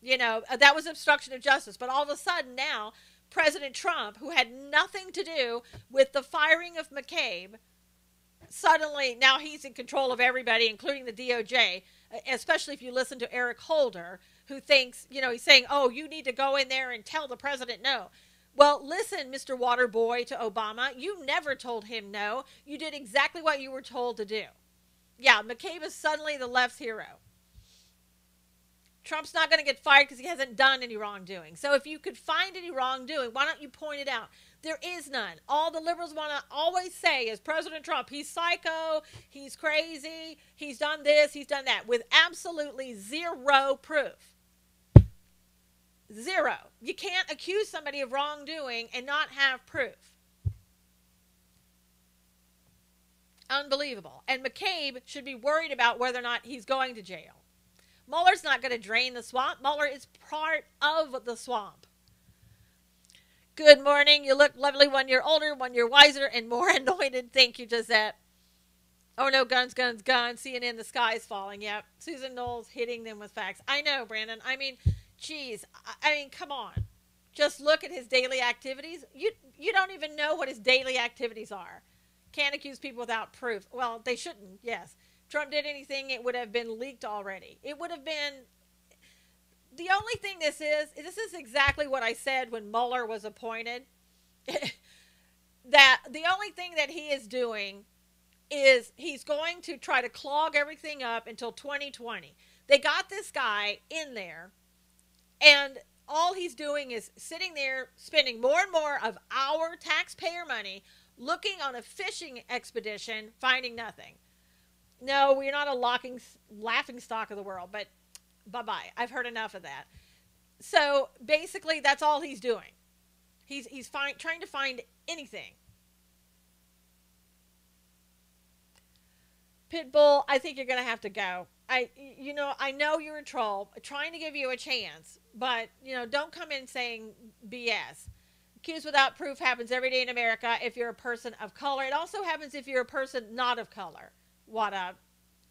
You know, that was obstruction of justice. But all of a sudden now, President Trump, who had nothing to do with the firing of McCabe, suddenly now he's in control of everybody, including the DOJ, especially if you listen to Eric Holder, who thinks, you know, he's saying, oh, you need to go in there and tell the president no. Well, listen, Mr. Waterboy to Obama, you never told him no. You did exactly what you were told to do. Yeah, McCabe is suddenly the left's hero. Trump's not going to get fired because he hasn't done any wrongdoing. So if you could find any wrongdoing, why don't you point it out? There is none. All the liberals want to always say is President Trump, he's psycho, he's crazy, he's done this, he's done that, with absolutely zero proof. Zero. You can't accuse somebody of wrongdoing and not have proof. Unbelievable. And McCabe should be worried about whether or not he's going to jail. Mueller's not going to drain the swamp. Mueller is part of the swamp. Good morning. You look lovely 1 year older, 1 year wiser, and more anointed. Thank you, Gisette. Oh, no, guns, guns, guns. CNN, the sky's falling. Yep. Susan Knowles hitting them with facts. I know, Brandon. I mean, geez. I mean, come on. Just look at his daily activities. You don't even know what his daily activities are. Can't accuse people without proof. Well, they shouldn't, yes. Trump did anything, it would have been leaked already. It would have been, the only thing this is exactly what I said when Mueller was appointed. That the only thing that he is doing is he's going to try to clog everything up until 2020. They got this guy in there, and all he's doing is sitting there spending more and more of our taxpayer money looking on a fishing expedition, finding nothing. No, we're not a laughing stock of the world, but bye-bye. I've heard enough of that. So basically, that's all he's doing. He's trying to find anything. Pitbull, I think you're going to have to go. I know you're a troll, trying to give you a chance, but, don't come in saying BS. Accused without proof happens every day in America if you're a person of color. It also happens if you're a person not of color. What up?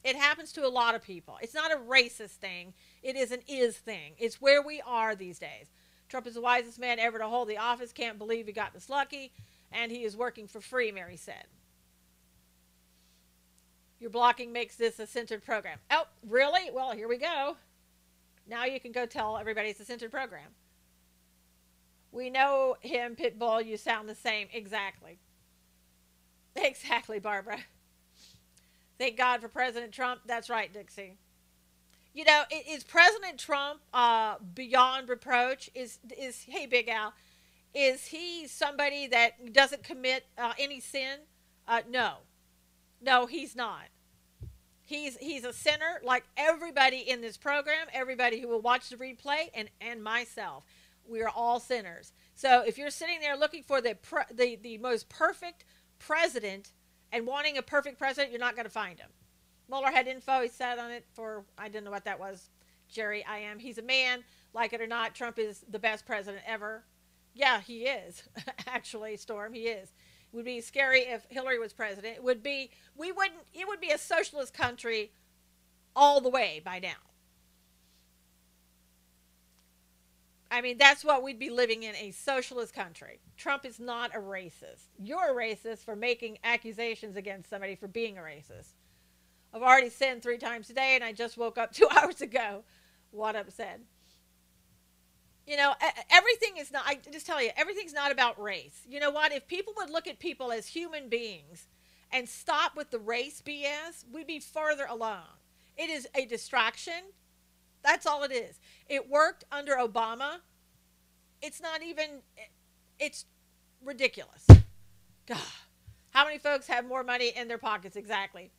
It happens to a lot of people. It's not a racist thing. It is an is thing. It's where we are these days. Trump is the wisest man ever to hold the office. Can't believe he got this lucky. And he is working for free, Mary said. Your blocking makes this a censored program. Oh, really? Well, here we go. Now you can go tell everybody it's a censored program. We know him, Pitbull. You sound the same. Exactly. Exactly, Barbara. Thank God for President Trump. That's right, Dixie. Is President Trump beyond reproach? Hey, Big Al, is he somebody that doesn't commit any sin? No, he's not. He's a sinner like everybody in this program, everybody who will watch the replay, and myself. We are all sinners. So if you're sitting there looking for the most perfect president and wanting a perfect president, you're not going to find him. Mueller had info. He sat on it for, I didn't know what that was. Jerry, I am. He's a man. Like it or not, Trump is the best president ever. Yeah, he is. Actually, Storm, he is. It would be scary if Hillary was president. It would be a socialist country all the way by now. I mean, that's what we'd be living in, a socialist country. Trump is not a racist. You're a racist for making accusations against somebody for being a racist. I've already sinned 3 times today, and I just woke up 2 hours ago. What up said. Everything is not, I just tell you, everything's not about race. You know what? If people would look at people as human beings and stop with the race BS, we'd be further along. It is a distraction. That's all it is. It worked under Obama. It's not even, it's ridiculous. God, how many folks have more money in their pockets? Exactly.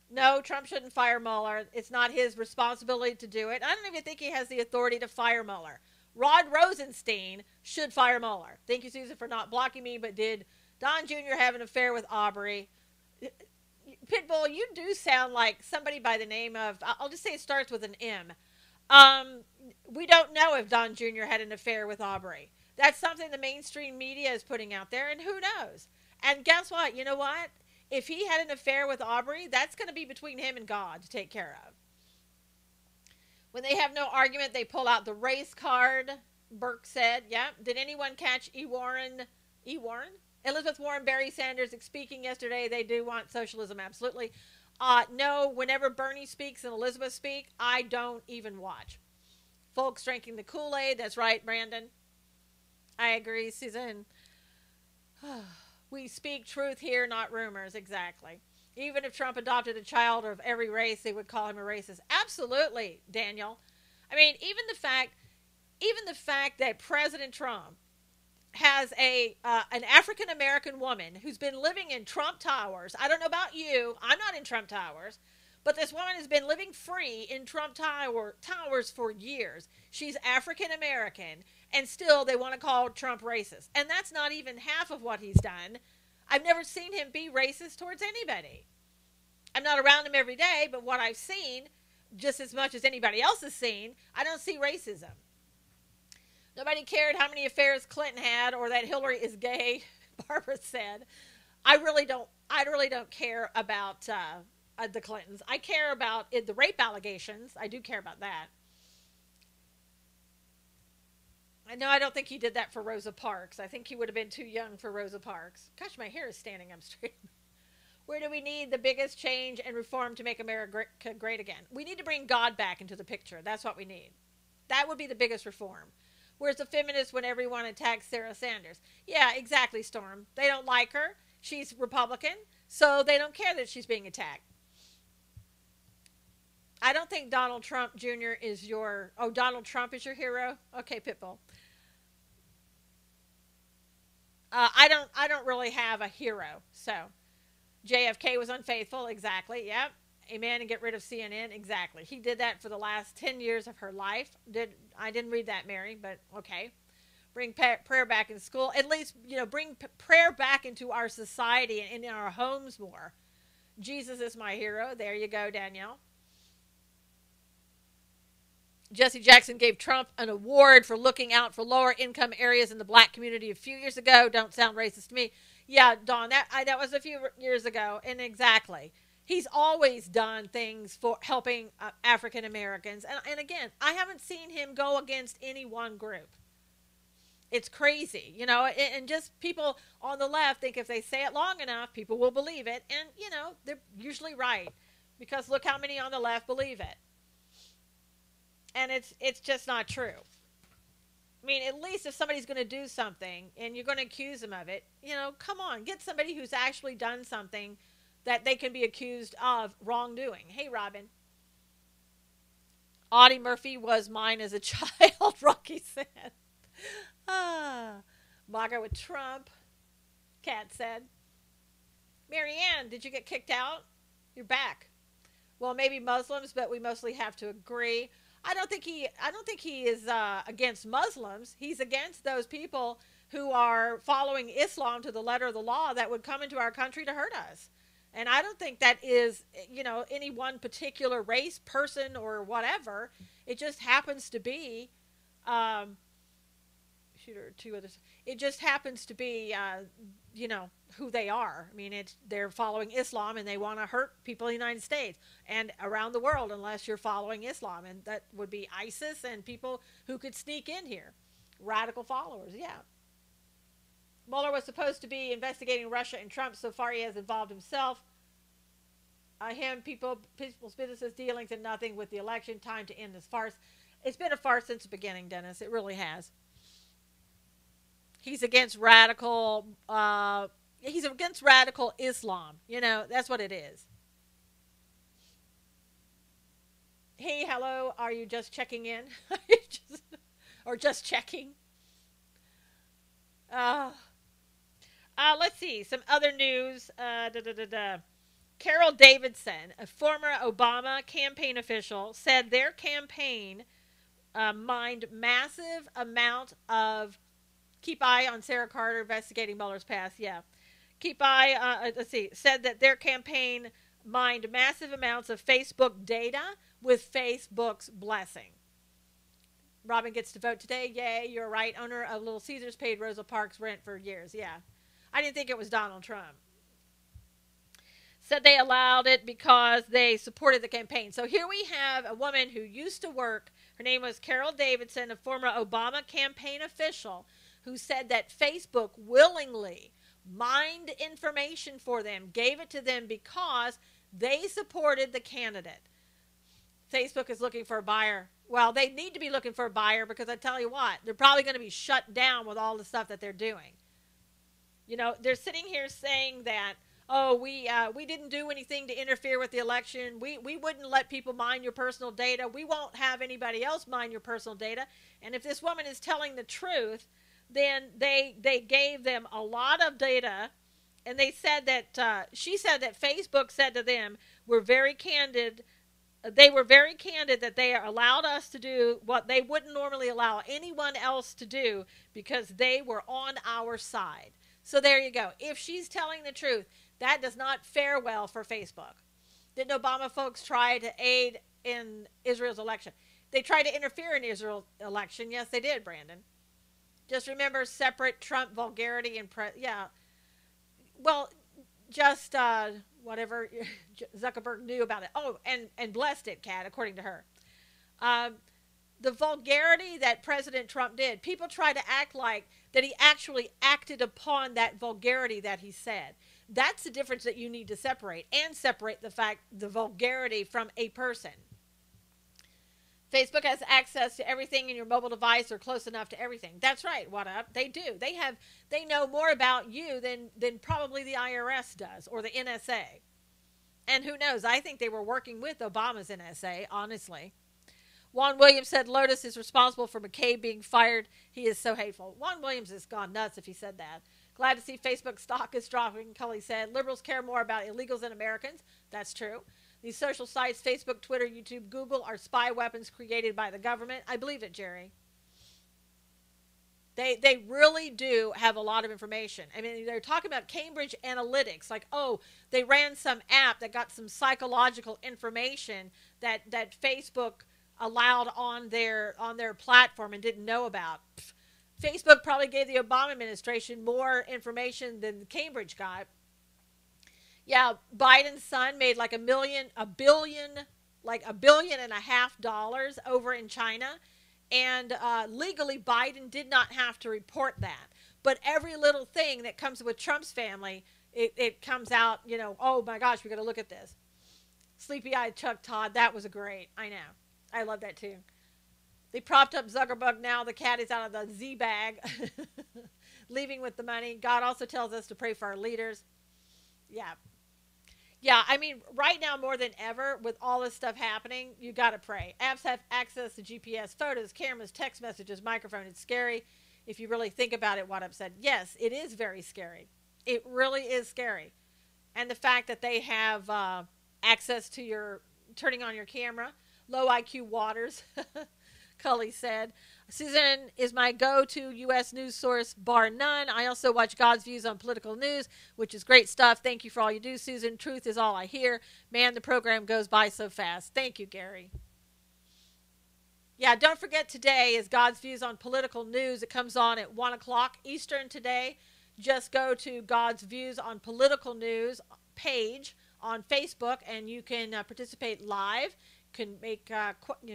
No, Trump shouldn't fire Mueller. It's not his responsibility to do it. I don't even think he has the authority to fire Mueller. Rod Rosenstein should fire Mueller. Thank you, Susan, for not blocking me, but did Don Jr. have an affair with Aubrey? Pitbull, you do sound like somebody by the name of, I'll just say it starts with an M. We don't know if Don Jr. had an affair with Aubrey. That's something the mainstream media is putting out there, and who knows? And guess what? You know what? If he had an affair with Aubrey, that's going to be between him and God to take care of. When they have no argument, they pull out the race card, Burke said. Yeah. Did anyone catch E. Warren? Elizabeth Warren, Barry Sanders speaking yesterday. They do want socialism, absolutely. No, whenever Bernie speaks and Elizabeth speak, I don't even watch. Folks drinking the Kool-Aid. That's right, Brandon. I agree, Susan. We speak truth here, not rumors. Exactly. Even if Trump adopted a child of every race, they would call him a racist. Absolutely, Daniel. I mean, even the fact that President Trump has a an African American woman who's been living in Trump Towers. I don't know about you. I'm not in Trump Towers. But this woman has been living free in Towers for years. She's African American, and still they want to call Trump racist. And that's not even half of what he's done. I've never seen him be racist towards anybody. I'm not around him every day, but what I've seen, just as much as anybody else has seen, I don't see racism. Nobody cared how many affairs Clinton had or that Hillary is gay, Barbara said. I really don't. I really don't care about the Clintons. I care about the rape allegations. I do care about that. No, I don't think he did that for Rosa Parks. I think he would have been too young for Rosa Parks. Gosh, my hair is standing up straight. Where do we need the biggest change and reform to make America great again? We need to bring God back into the picture. That's what we need. That would be the biggest reform. Where's the feminists when everyone attacks Sarah Sanders? Yeah, exactly, Storm. They don't like her. She's Republican, so they don't care that she's being attacked. I don't think Donald Trump Jr. is your... Oh, Donald Trump is your hero? Okay, Pitbull. I don't really have a hero. So, JFK was unfaithful. Exactly. Yep. Amen. And get rid of CNN. Exactly. He did that for the last 10 years of her life. I didn't read that, Mary, but okay. Bring prayer back in school. At least, bring prayer back into our society and in our homes more. Jesus is my hero. There you go, Danielle. Jesse Jackson gave Trump an award for looking out for lower income areas in the black community a few years ago. Don't sound racist to me. Yeah, Dawn, that was a few years ago. And exactly. He's always done things for helping African Americans. And again, I haven't seen him go against any one group. It's crazy, and just people on the left think if they say it long enough, people will believe it. And, they're usually right because look how many on the left believe it. And it's just not true. I mean, at least if somebody's going to do something and you're going to accuse them of it, come on, get somebody who's actually done something that they can be accused of wrongdoing. Hey, Robin. Audie Murphy was mine as a child, Rocky said. MAGA with Trump, Kat said. Marianne, did you get kicked out? You're back. Well, maybe Muslims, but we mostly have to agree. I don't think he is against Muslims. He's against those people who are following Islam to the letter of the law that would come into our country to hurt us. And I don't think that is, any one particular race, person, or whatever. It just happens to be, two others. It just happens to be, who they are. I mean, they're following Islam and they want to hurt people in the United States and around the world unless you're following Islam. And that would be ISIS and people who could sneak in here. Radical followers, yeah. Mueller was supposed to be investigating Russia and Trump. So far, he has involved himself. People's businesses, dealings, and nothing with the election. Time to end this farce. It's been a farce since the beginning, Dennis. It really has. He's against radical. He's against radical Islam. That's what it is. Hey, hello. Are you just checking in? Or just checking? Let's see. Some other news. Carol Davidson, a former Obama campaign official, said their campaign mined massive amount of... Keep eye on Sarah Carter investigating Mueller's past. Yeah. Said that their campaign mined massive amounts of Facebook data with Facebook's blessing. Robin gets to vote today. Yay, you're right. Owner of Little Caesars paid Rosa Parks rent for years. Yeah. I didn't think it was Donald Trump. Said they allowed it because they supported the campaign. So here we have a woman who used to work. Her name was Carol Davidson, a former Obama campaign official, who said that Facebook willingly mined information for them, gave it to them because they supported the candidate. Facebook is looking for a buyer. Well, they need to be looking for a buyer because I tell you what, they're probably going to be shut down with all the stuff that they're doing. You know, they're sitting here saying that, oh, we didn't do anything to interfere with the election. We wouldn't let people mine your personal data. We won't have anybody else mine your personal data. And if this woman is telling the truth, then they gave them a lot of data, and they said that she said that Facebook said to them, "We're very candid." They were very candid that they allowed us to do what they wouldn't normally allow anyone else to do because they were on our side. So there you go. If she's telling the truth, that does not fare well for Facebook. Didn't Obama folks try to aid in Israel's election? They tried to interfere in Israel's election. Yes, they did, Brandon. Just remember separate Trump vulgarity and yeah. Well, just whatever Zuckerberg knew about it. Oh, and blessed it, Kat, according to her. The vulgarity that President Trump did, people try to act like that he actually acted upon that vulgarity that he said. That's the difference that you need to separate, and separate the vulgarity from a person. Facebook has access to everything in your mobile device or close enough to everything. That's right. What up? They do. They know more about you than probably the IRS does or the NSA. And who knows? I think they were working with Obama's NSA, honestly. Juan Williams said Lotus is responsible for McCabe being fired. He is so hateful. Juan Williams has gone nuts if he said that. Glad to see Facebook stock is dropping, Cully said. Liberals care more about illegals than Americans. That's true. These social sites, Facebook, Twitter, YouTube, Google, are spy weapons created by the government. I believe it, Jerry. They really do have a lot of information. I mean, they're talking about Cambridge Analytics. Like, oh, they ran some app that got some psychological information that Facebook allowed on their platform and didn't know about. Facebook probably gave the Obama administration more information than Cambridge got. Yeah, Biden's son made like $1 billion and a half dollars over in China, and legally Biden did not have to report that. But every little thing that comes with Trump's family, it comes out. You know, oh my gosh, we got to look at this. Sleepy-eyed Chuck Todd, that was great. I know, I love that too. They propped up Zuckerberg. Now the cat is out of the Z bag, leaving with the money. God also tells us to pray for our leaders. Yeah. Yeah, I mean, right now more than ever, with all this stuff happening, you got to pray. Apps have access to GPS, photos, cameras, text messages, microphone. It's scary if you really think about it, what I've said. Yes, it is very scary. It really is scary. And the fact that they have access to your, turning on your camera, low IQ waters, Cully said. Susan is my go-to U.S. news source, bar none. I also watch God's Views on political news, which is great stuff. Thank you for all you do, Susan. Truth is all I hear. Man, the program goes by so fast. Thank you, Gary. Yeah, don't forget today is God's Views on political news. It comes on at 1 o'clock Eastern today. Just go to God's Views on political news page on Facebook, and you can participate live. Can make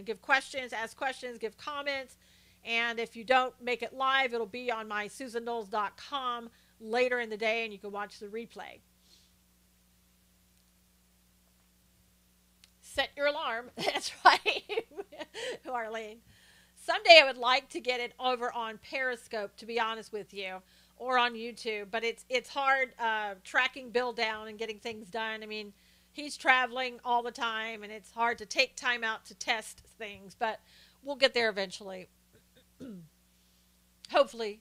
give questions, ask questions, give comments. And if you don't make it live, it'll be on my SusanKnowles.com later in the day, and you can watch the replay. Set your alarm. That's right, Arlene. Someday I would like to get it over on Periscope, to be honest with you, or on YouTube. But it's hard tracking Bill down and getting things done. I mean, he's traveling all the time, and it's hard to take time out to test things. But we'll get there eventually. Hopefully.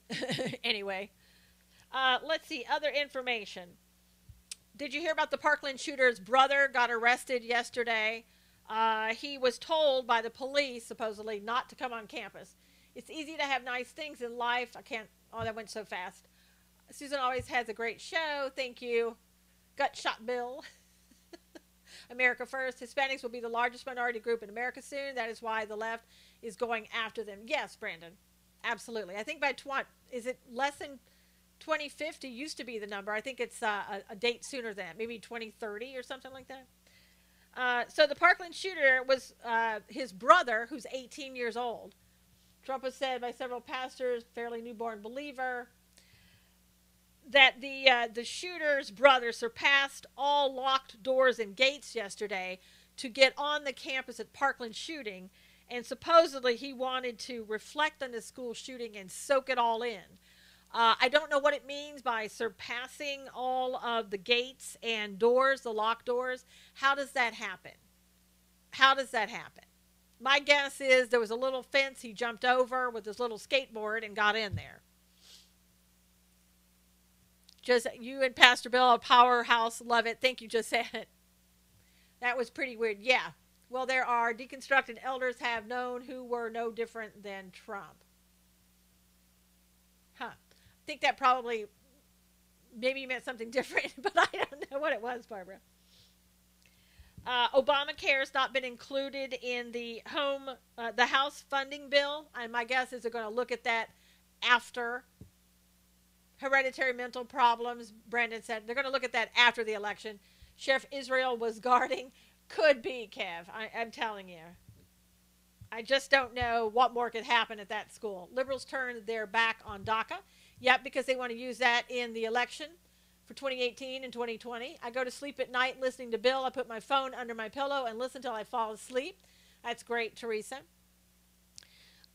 Anyway, let's see other information. Did you hear about the Parkland shooter's brother got arrested yesterday? He was told by the police supposedly not to come on campus. It's easy to have nice things in life. Oh, that went so fast. Susan always has a great show. Thank you. Gut shot Bill. America first. Hispanics will be the largest minority group in America soon. That is why the left is going after them. Yes, Brandon. Absolutely. I think by is it less than 2050 used to be the number. I think it's a date sooner than that. Maybe 2030 or something like that. So the Parkland shooter was his brother, who's 18 years old. Trump was said by several pastors, fairly newborn believer, that the shooter's brother surpassed all locked doors and gates yesterday to get on the campus at Parkland shooting, and supposedly he wanted to reflect on the school shooting and soak it all in. I don't know what it means by surpassing all of the gates and doors, the locked doors. How does that happen? How does that happen? My guess is there was a little fence he jumped over with his little skateboard and got in there. Just you and Pastor Bill, a powerhouse, love it. Thank you, just said it. That was pretty weird. Yeah. Well, there are deconstructed elders have known who were no different than Trump. Huh. I think that probably maybe meant something different, but I don't know what it was, Barbara. Obamacare has not been included in the House funding bill, and my guess is they're going to look at that after hereditary mental problems. Brandon said they're going to look at that after the election. Chef Israel was guarding. Could be, Kev. I'm telling you. I just don't know what more could happen at that school. Liberals turned their back on DACA. Yep, because they want to use that in the election for 2018 and 2020. I go to sleep at night listening to Bill. I put my phone under my pillow and listen till I fall asleep. That's great, Teresa.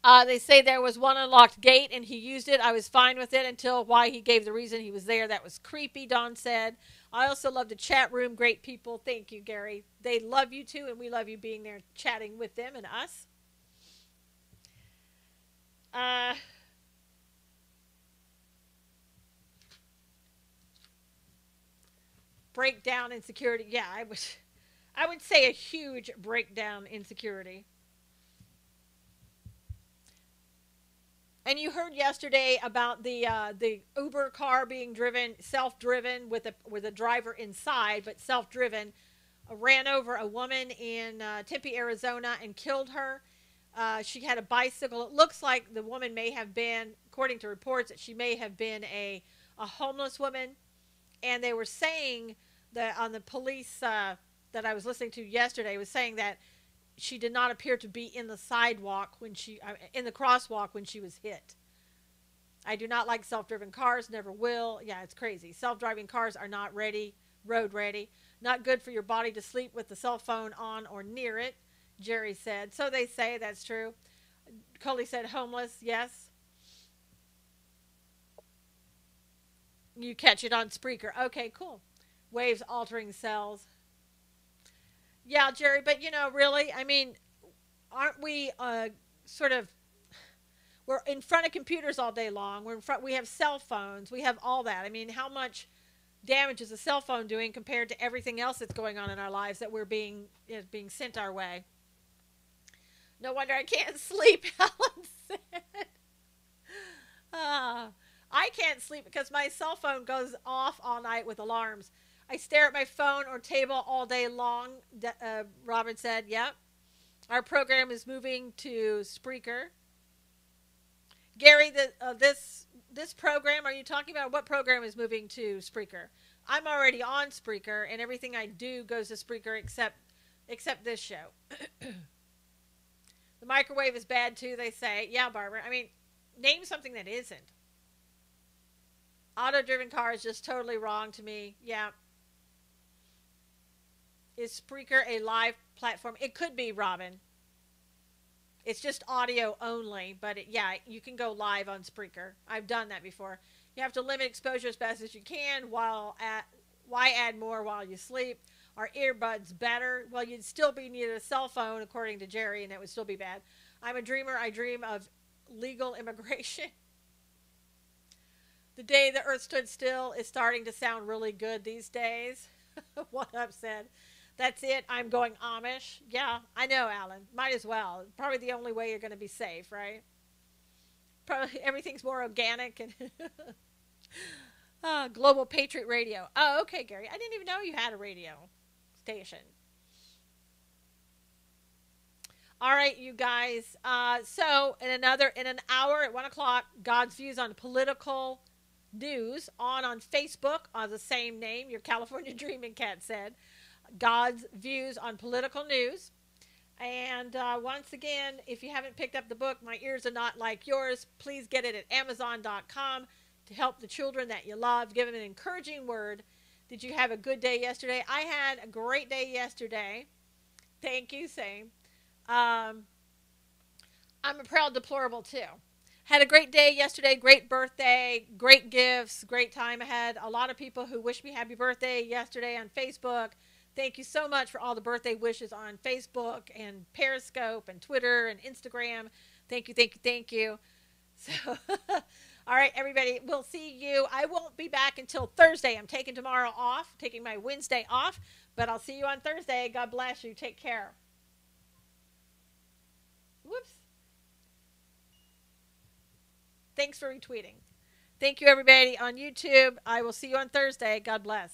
They say there was one unlocked gate and he used it. I was fine with it until why he gave the reason he was there. That was creepy, Dawn said. I also love the chat room. Great people. Thank you, Gary. They love you too, and we love you being there chatting with them and us. Breakdown in security. Yeah, I would say a huge breakdown in security. And you heard yesterday about the Uber car being driven, self-driven with a driver inside, but self-driven, ran over a woman in Tempe, Arizona, and killed her. She had a bicycle. It looks like the woman may have been, according to reports, that she may have been a homeless woman. And they were saying that on the police that I was listening to yesterday was saying that she did not appear to be in the sidewalk in the crosswalk when she was hit. I do not like self-driven cars, never will. Yeah, it's crazy. Self-driving cars are not road ready. Not good for your body to sleep with the cell phone on or near it, Jerry said. So they say, that's true. Coley said homeless, yes. You catch it on Spreaker. Okay, cool. Waves altering cells. Yeah, Jerry, but really, I mean, aren't we we're in front of computers all day long. We have cell phones. We have all that. I mean, how much damage is a cell phone doing compared to everything else that's going on in our lives that we're being sent our way? No wonder I can't sleep, Helen said. I can't sleep because my cell phone goes off all night with alarms. I stare at my phone or table all day long, Robert said. Yep. Our program is moving to Spreaker. Gary, this program, are you talking about what program is moving to Spreaker? I'm already on Spreaker, and everything I do goes to Spreaker except this show. The microwave is bad too, they say. Yeah, Barbara. I mean, name something that isn't. Auto-driven car is just totally wrong to me. Yeah. Is Spreaker a live platform? It could be, Robin. It's just audio only, but yeah, you can go live on Spreaker. I've done that before. You have to limit exposure as best as you can. Why add more while you sleep? Are earbuds better? Well, you'd still be needed a cell phone, according to Jerry, and that would still be bad. I'm a dreamer. I dream of legal immigration. The day the earth stood still is starting to sound really good these days. What I've said. That's it. I'm going Amish. Yeah, I know, Alan. Might as well. Probably the only way you're going to be safe, right? Probably everything's more organic and Global Patriot Radio. Oh, okay, Gary. I didn't even know you had a radio station. All right, you guys. So in an hour at 1 o'clock, God's views on political news on Facebook on the same name. Your California Dreaming Cat said. God's views on political news. And once again, if you haven't picked up the book, My Ears Are Not Like Yours, please get it at Amazon.com to help the children that you love. Give them an encouraging word. Did you have a good day yesterday? I had a great day yesterday. Thank you. Same. Um, I'm a proud deplorable too. Had a great day yesterday, great birthday, great gifts, great time ahead. A lot of people who wished me happy birthday yesterday on Facebook. Thank you so much for all the birthday wishes on Facebook and Periscope and Twitter and Instagram. Thank you, thank you, thank you. So, all right, everybody, we'll see you. I won't be back until Thursday. I'm taking tomorrow off, taking my Wednesday off, but I'll see you on Thursday. God bless you. Take care. Whoops. Thanks for retweeting. Thank you, everybody on YouTube. I will see you on Thursday. God bless.